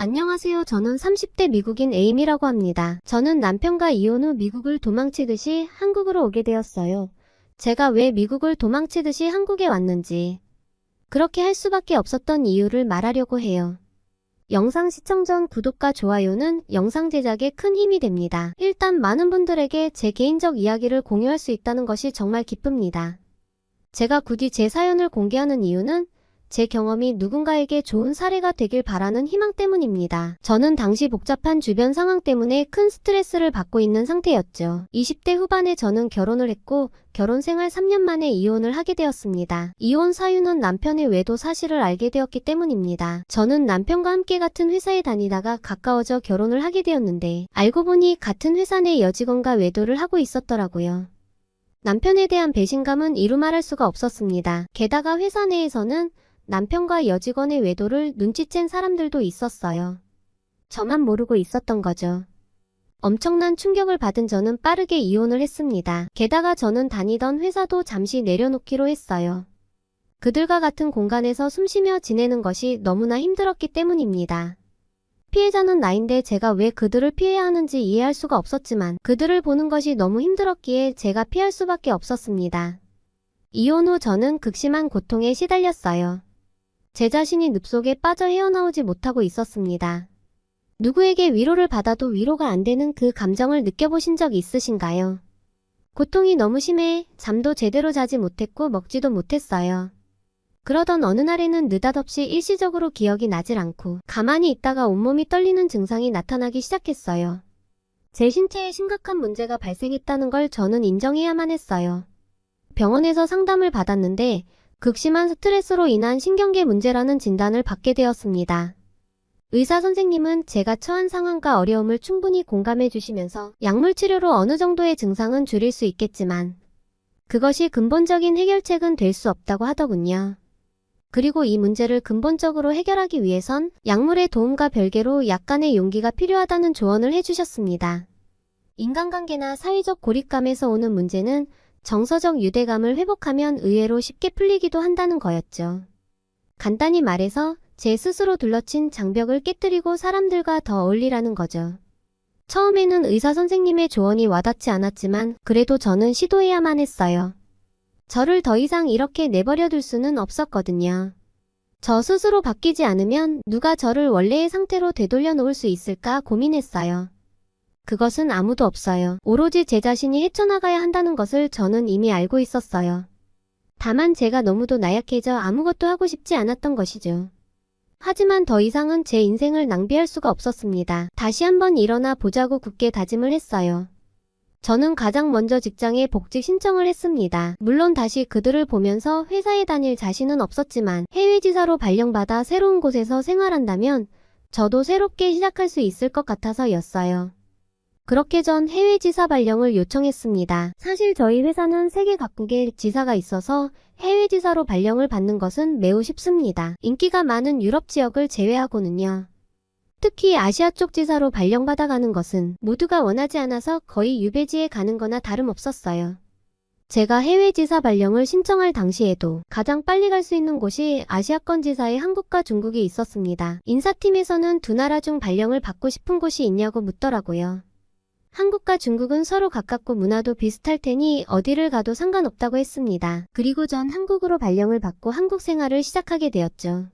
안녕하세요. 저는 30대 미국인 에이미라고 합니다. 저는 남편과 이혼 후 미국을 도망치듯이 한국으로 오게 되었어요. 제가 왜 미국을 도망치듯이 한국에 왔는지, 그렇게 할 수밖에 없었던 이유를 말하려고 해요. 영상 시청 전 구독과 좋아요는 영상 제작에 큰 힘이 됩니다. 일단 많은 분들에게 제 개인적 이야기를 공유할 수 있다는 것이 정말 기쁩니다. 제가 굳이 제 사연을 공개하는 이유는 제 경험이 누군가에게 좋은 사례가 되길 바라는 희망 때문입니다. 저는 당시 복잡한 주변 상황 때문에 큰 스트레스를 받고 있는 상태였죠. 20대 후반에 저는 결혼을 했고 결혼 생활 3년 만에 이혼을 하게 되었습니다. 이혼 사유는 남편의 외도 사실을 알게 되었기 때문입니다. 저는 남편과 함께 같은 회사에 다니다가 가까워져 결혼을 하게 되었는데 알고 보니 같은 회사 내 여직원과 외도를 하고 있었더라고요. 남편에 대한 배신감은 이루 말할 수가 없었습니다. 게다가 회사 내에서는 남편과 여직원의 외도를 눈치챈 사람들도 있었어요. 저만 모르고 있었던 거죠. 엄청난 충격을 받은 저는 빠르게 이혼을 했습니다. 게다가 저는 다니던 회사도 잠시 내려놓기로 했어요. 그들과 같은 공간에서 숨쉬며 지내는 것이 너무나 힘들었기 때문입니다. 피해자는 나인데 제가 왜 그들을 피해야 하는지 이해할 수가 없었지만 그들을 보는 것이 너무 힘들었기에 제가 피할 수밖에 없었습니다. 이혼 후 저는 극심한 고통에 시달렸어요. 제 자신이 늪속에 빠져 헤어나오지 못하고 있었습니다. 누구에게 위로를 받아도 위로가 안 되는 그 감정을 느껴보신 적 있으신가요? 고통이 너무 심해 잠도 제대로 자지 못했고 먹지도 못했어요. 그러던 어느 날에는 느닷없이 일시적으로 기억이 나질 않고 가만히 있다가 온몸이 떨리는 증상이 나타나기 시작했어요. 제 신체에 심각한 문제가 발생했다는 걸 저는 인정해야만 했어요. 병원에서 상담을 받았는데 극심한 스트레스로 인한 신경계 문제라는 진단을 받게 되었습니다. 의사 선생님은 제가 처한 상황과 어려움을 충분히 공감해 주시면서 약물 치료로 어느 정도의 증상은 줄일 수 있겠지만 그것이 근본적인 해결책은 될 수 없다고 하더군요. 그리고 이 문제를 근본적으로 해결하기 위해선 약물의 도움과 별개로 약간의 용기가 필요하다는 조언을 해주셨습니다. 인간관계나 사회적 고립감에서 오는 문제는 정서적 유대감을 회복하면 의외로 쉽게 풀리기도 한다는 거였죠. 간단히 말해서 제 스스로 둘러친 장벽을 깨뜨리고 사람들과 더 어울리라는 거죠. 처음에는 의사 선생님의 조언이 와닿지 않았지만 그래도 저는 시도해야만 했어요. 저를 더 이상 이렇게 내버려 둘 수는 없었거든요. 저 스스로 바뀌지 않으면 누가 저를 원래의 상태로 되돌려 놓을 수 있을까 고민했어요. 그것은 아무도 없어요. 오로지 제 자신이 헤쳐나가야 한다는 것을 저는 이미 알고 있었어요. 다만 제가 너무도 나약해져 아무것도 하고 싶지 않았던 것이죠. 하지만 더 이상은 제 인생을 낭비할 수가 없었습니다. 다시 한번 일어나 보자고 굳게 다짐을 했어요. 저는 가장 먼저 직장에 복직 신청을 했습니다. 물론 다시 그들을 보면서 회사에 다닐 자신은 없었지만 해외지사로 발령받아 새로운 곳에서 생활한다면 저도 새롭게 시작할 수 있을 것 같아서였어요. 그렇게 전 해외지사 발령을 요청했습니다. 사실 저희 회사는 세계 각국에 지사가 있어서 해외지사로 발령을 받는 것은 매우 쉽습니다. 인기가 많은 유럽 지역을 제외하고는요. 특히 아시아 쪽 지사로 발령받아가는 것은 모두가 원하지 않아서 거의 유배지에 가는 거나 다름없었어요. 제가 해외지사 발령을 신청할 당시에도 가장 빨리 갈 수 있는 곳이 아시아권 지사에 한국과 중국이 있었습니다. 인사팀에서는 두 나라 중 발령을 받고 싶은 곳이 있냐고 묻더라고요. 한국과 중국은 서로 가깝고 문화도 비슷할 테니 어디를 가도 상관없다고 했습니다. 그리고 전 한국으로 발령을 받고 한국 생활을 시작하게 되었죠.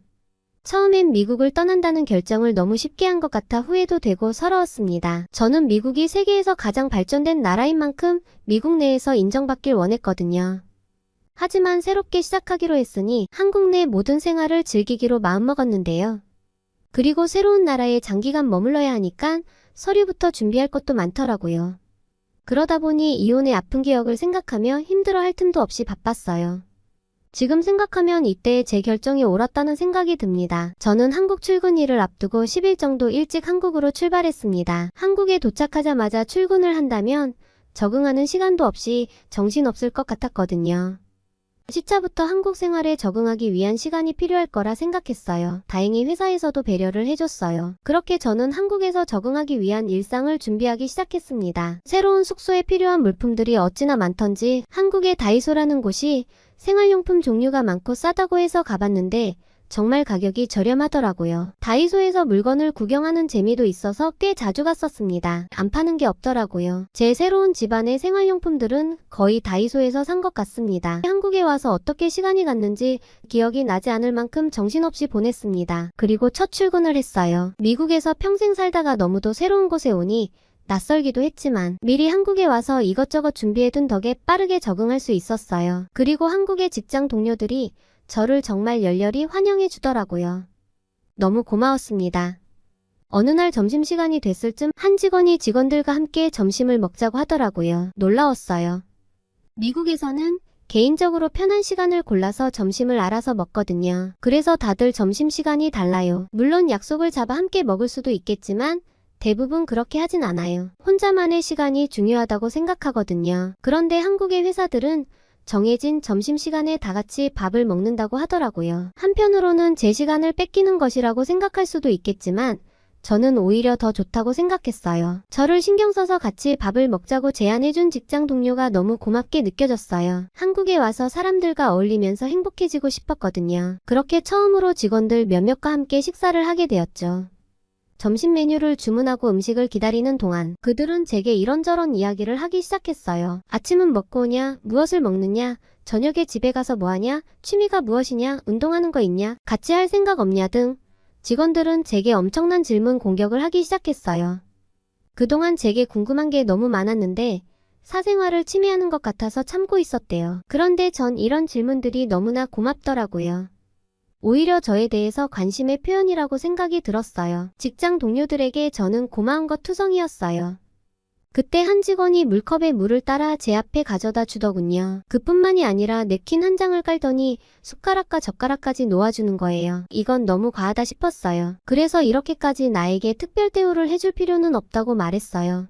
처음엔 미국을 떠난다는 결정을 너무 쉽게 한 것 같아 후회도 되고 서러웠습니다. 저는 미국이 세계에서 가장 발전된 나라인 만큼 미국 내에서 인정받길 원했거든요. 하지만 새롭게 시작하기로 했으니 한국 내 모든 생활을 즐기기로 마음먹었는데요. 그리고 새로운 나라에 장기간 머물러야 하니까 서류부터 준비할 것도 많더라고요. 그러다 보니 이혼의 아픈 기억을 생각하며 힘들어할 틈도 없이 바빴어요. 지금 생각하면 이때 제 결정이 옳았다는 생각이 듭니다. 저는 한국 출근일을 앞두고 10일 정도 일찍 한국으로 출발했습니다. 한국에 도착하자마자 출근을 한다면 적응하는 시간도 없이 정신없을 것 같았거든요. 시차부터 한국 생활에 적응하기 위한 시간이 필요할 거라 생각했어요. 다행히 회사에서도 배려를 해줬어요. 그렇게 저는 한국에서 적응하기 위한 일상을 준비하기 시작했습니다. 새로운 숙소에 필요한 물품들이 어찌나 많던지 한국의 다이소라는 곳이 생활용품 종류가 많고 싸다고 해서 가봤는데 정말 가격이 저렴하더라고요. 다이소에서 물건을 구경하는 재미도 있어서 꽤 자주 갔었습니다. 안 파는 게 없더라고요. 제 새로운 집안의 생활용품들은 거의 다이소에서 산 것 같습니다. 한국에 와서 어떻게 시간이 갔는지 기억이 나지 않을 만큼 정신없이 보냈습니다. 그리고 첫 출근을 했어요. 미국에서 평생 살다가 너무도 새로운 곳에 오니 낯설기도 했지만 미리 한국에 와서 이것저것 준비해둔 덕에 빠르게 적응할 수 있었어요. 그리고 한국의 직장 동료들이 저를 정말 열렬히 환영해 주더라고요. 너무 고마웠습니다. 어느 날 점심시간이 됐을 쯤 한 직원이 직원들과 함께 점심을 먹자고 하더라고요. 놀라웠어요. 미국에서는 개인적으로 편한 시간을 골라서 점심을 알아서 먹거든요. 그래서 다들 점심시간이 달라요. 물론 약속을 잡아 함께 먹을 수도 있겠지만 대부분 그렇게 하진 않아요. 혼자만의 시간이 중요하다고 생각하거든요. 그런데 한국의 회사들은 정해진 점심시간에 다 같이 밥을 먹는다고 하더라고요. 한편으로는 제 시간을 뺏기는 것이라고 생각할 수도 있겠지만 저는 오히려 더 좋다고 생각했어요. 저를 신경 써서 같이 밥을 먹자고 제안해준 직장 동료가 너무 고맙게 느껴졌어요. 한국에 와서 사람들과 어울리면서 행복해지고 싶었거든요. 그렇게 처음으로 직원들 몇몇과 함께 식사를 하게 되었죠. 점심 메뉴를 주문하고 음식을 기다리는 동안 그들은 제게 이런저런 이야기를 하기 시작했어요. 아침은 먹고 오냐? 무엇을 먹느냐? 저녁에 집에 가서 뭐하냐? 취미가 무엇이냐? 운동하는 거 있냐? 같이 할 생각 없냐? 등 직원들은 제게 엄청난 질문 공격을 하기 시작했어요. 그동안 제게 궁금한 게 너무 많았는데 사생활을 침해하는 것 같아서 참고 있었대요. 그런데 전 이런 질문들이 너무나 고맙더라고요. 오히려 저에 대해서 관심의 표현이라고 생각이 들었어요. 직장 동료들에게 저는 고마운 것 투성이었어요. 그때 한 직원이 물컵에 물을 따라 제 앞에 가져다 주더군요. 그뿐만이 아니라 냅킨 한 장을 깔더니 숟가락과 젓가락까지 놓아주는 거예요. 이건 너무 과하다 싶었어요. 그래서 이렇게까지 나에게 특별 대우를 해줄 필요는 없다고 말했어요.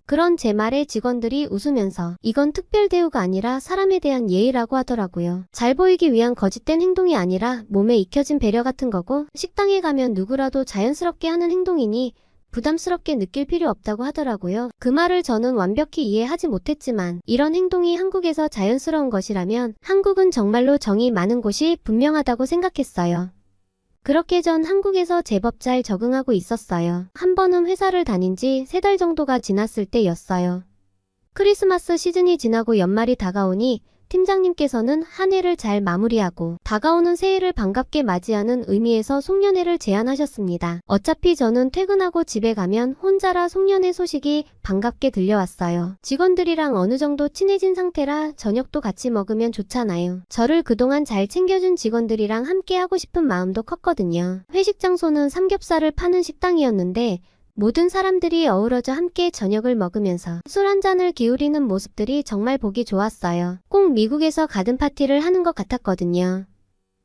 그런 제 말에 직원들이 웃으면서 이건 특별 대우가 아니라 사람에 대한 예의라고 하더라고요. 잘 보이기 위한 거짓된 행동이 아니라 몸에 익혀진 배려 같은 거고 식당에 가면 누구라도 자연스럽게 하는 행동이니 부담스럽게 느낄 필요 없다고 하더라고요. 그 말을 저는 완벽히 이해하지 못했지만 이런 행동이 한국에서 자연스러운 것이라면 한국은 정말로 정이 많은 곳이 분명하다고 생각했어요. 그렇게 전 한국에서 제법 잘 적응하고 있었어요. 한 번은 회사를 다닌 지 3달 정도가 지났을 때였어요. 크리스마스 시즌이 지나고 연말이 다가오니 팀장님께서는 한 해를 잘 마무리하고 다가오는 새해를 반갑게 맞이하는 의미에서 송년회를 제안하셨습니다. 어차피 저는 퇴근하고 집에 가면 혼자라 송년회 소식이 반갑게 들려왔어요. 직원들이랑 어느 정도 친해진 상태라 저녁도 같이 먹으면 좋잖아요. 저를 그동안 잘 챙겨준 직원들이랑 함께 하고 싶은 마음도 컸거든요. 회식 장소는 삼겹살을 파는 식당이었는데 모든 사람들이 어우러져 함께 저녁을 먹으면서 술 한 잔을 기울이는 모습들이 정말 보기 좋았어요. 꼭 미국에서 가든 파티를 하는 것 같았거든요.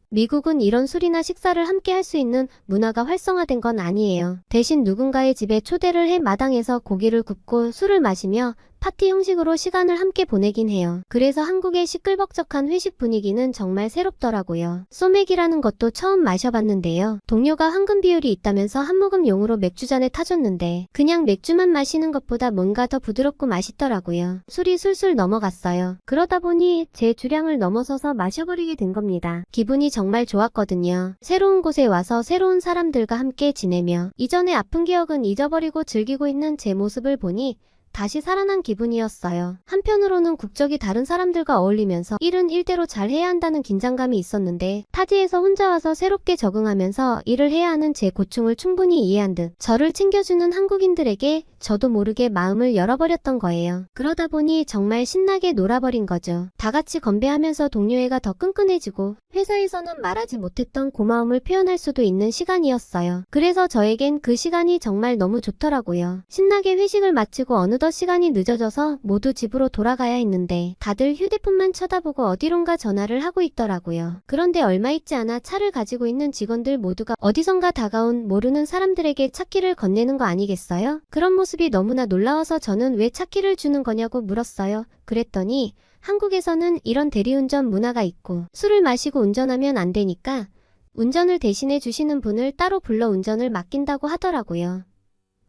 미국은 이런 술이나 식사를 함께 할 수 있는 문화가 활성화된 건 아니에요. 대신 누군가의 집에 초대를 해 마당에서 고기를 굽고 술을 마시며 파티 형식으로 시간을 함께 보내긴 해요. 그래서 한국의 시끌벅적한 회식 분위기는 정말 새롭더라고요. 소맥이라는 것도 처음 마셔봤는데요. 동료가 황금 비율이 있다면서 한 모금용으로 맥주잔에 타줬는데 그냥 맥주만 마시는 것보다 뭔가 더 부드럽고 맛있더라고요. 술이 술술 넘어갔어요. 그러다 보니 제 주량을 넘어서서 마셔버리게 된 겁니다. 기분이 정말 좋았거든요. 새로운 곳에 와서 새로운 사람들과 함께 지내며 이전의 아픈 기억은 잊어버리고 즐기고 있는 제 모습을 보니 다시 살아난 기분이었어요. 한편으로는 국적이 다른 사람들과 어울리면서 일은 일대로 잘 해야 한다는 긴장감이 있었는데 타지에서 혼자 와서 새롭게 적응하면서 일을 해야 하는 제 고충을 충분히 이해한 듯 저를 챙겨주는 한국인들에게 저도 모르게 마음을 열어버렸던 거예요. 그러다 보니 정말 신나게 놀아버린 거죠. 다 같이 건배하면서 동료애가 더 끈끈해지고 회사에서는 말하지 못했던 고마움을 표현할 수도 있는 시간이었어요. 그래서 저에겐 그 시간이 정말 너무 좋더라고요. 신나게 회식을 마치고 어느덧 시간이 늦어져서 모두 집으로 돌아가야 했는데 다들 휴대폰만 쳐다보고 어디론가 전화를 하고 있더라고요. 그런데 얼마 있지 않아 차를 가지고 있는 직원들 모두가 어디선가 다가온 모르는 사람들에게 차키를 건네는 거 아니겠어요? 그런 모습이 너무나 놀라워서 저는 왜 차키를 주는 거냐고 물었어요. 그랬더니 한국에서는 이런 대리운전 문화가 있고 술을 마시고 운전하면 안 되니까 운전을 대신해 주시는 분을 따로 불러 운전을 맡긴다고 하더라고요.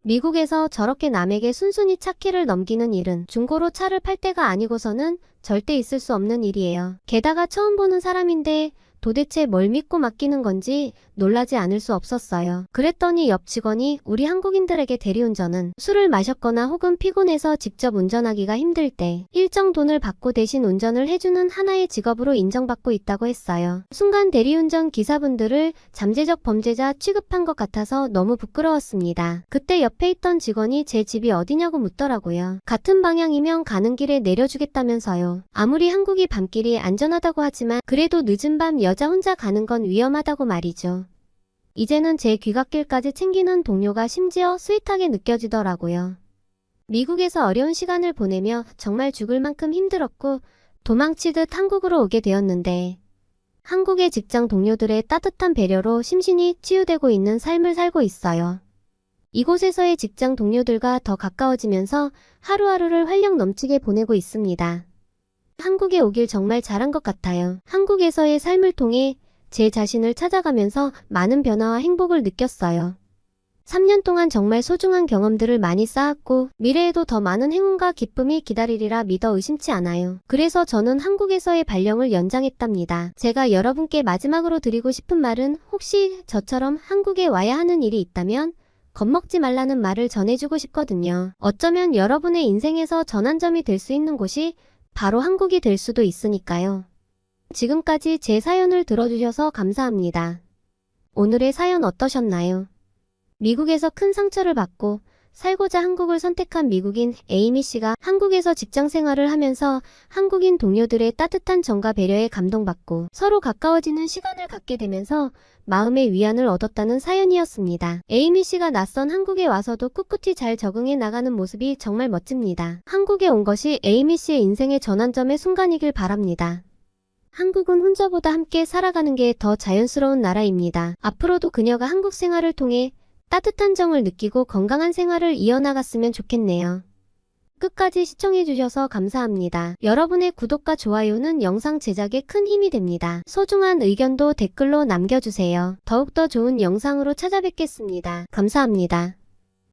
미국에서 저렇게 남에게 순순히 차키를 넘기는 일은 중고로 차를 팔 때가 아니고서는 절대 있을 수 없는 일이에요. 게다가 처음 보는 사람인데 도대체 뭘 믿고 맡기는 건지 놀라지 않을 수 없었어요. 그랬더니 옆 직원이 우리 한국인들에게 대리운전은 술을 마셨거나 혹은 피곤해서 직접 운전하기가 힘들 때 일정 돈을 받고 대신 운전을 해주는 하나의 직업으로 인정받고 있다고 했어요. 순간 대리운전 기사분들을 잠재적 범죄자 취급한 것 같아서 너무 부끄러웠습니다. 그때 옆에 있던 직원이 제 집이 어디냐고 묻더라고요. 같은 방향이면 가는 길에 내려주겠다면서요. 아무리 한국이 밤길이 안전하다고 하지만 그래도 늦은 밤 여자 혼자 가는 건 위험하다고 말이죠. 이제는 제 귀갓길까지 챙기는 동료가 심지어 스윗하게 느껴지더라고요. 미국에서 어려운 시간을 보내며 정말 죽을 만큼 힘들었고 도망치듯 한국으로 오게 되었는데 한국의 직장 동료들의 따뜻한 배려로 심신이 치유되고 있는 삶을 살고 있어요. 이곳에서의 직장 동료들과 더 가까워지면서 하루하루를 활력 넘치게 보내고 있습니다. 한국에 오길 정말 잘한 것 같아요. 한국에서의 삶을 통해 제 자신을 찾아가면서 많은 변화와 행복을 느꼈어요. 3년 동안 정말 소중한 경험들을 많이 쌓았고 미래에도 더 많은 행운과 기쁨이 기다리리라 믿어 의심치 않아요. 그래서 저는 한국에서의 발령을 연장했답니다. 제가 여러분께 마지막으로 드리고 싶은 말은 혹시 저처럼 한국에 와야 하는 일이 있다면 겁먹지 말라는 말을 전해주고 싶거든요. 어쩌면 여러분의 인생에서 전환점이 될 수 있는 곳이 바로 한국이 될 수도 있으니까요. 지금까지 제 사연을 들어주셔서 감사합니다. 오늘의 사연 어떠셨나요? 미국에서 큰 상처를 받고 살고자 한국을 선택한 미국인 에이미 씨가 한국에서 직장 생활을 하면서 한국인 동료들의 따뜻한 정과 배려에 감동받고 서로 가까워지는 시간을 갖게 되면서 마음의 위안을 얻었다는 사연이었습니다. 에이미 씨가 낯선 한국에 와서도 꿋꿋이 잘 적응해 나가는 모습이 정말 멋집니다. 한국에 온 것이 에이미 씨의 인생의 전환점의 순간이길 바랍니다. 한국은 혼자보다 함께 살아가는 게 더 자연스러운 나라입니다. 앞으로도 그녀가 한국 생활을 통해 따뜻한 정을 느끼고 건강한 생활을 이어나갔으면 좋겠네요. 끝까지 시청해주셔서 감사합니다. 여러분의 구독과 좋아요는 영상 제작에 큰 힘이 됩니다. 소중한 의견도 댓글로 남겨주세요. 더욱더 좋은 영상으로 찾아뵙겠습니다. 감사합니다.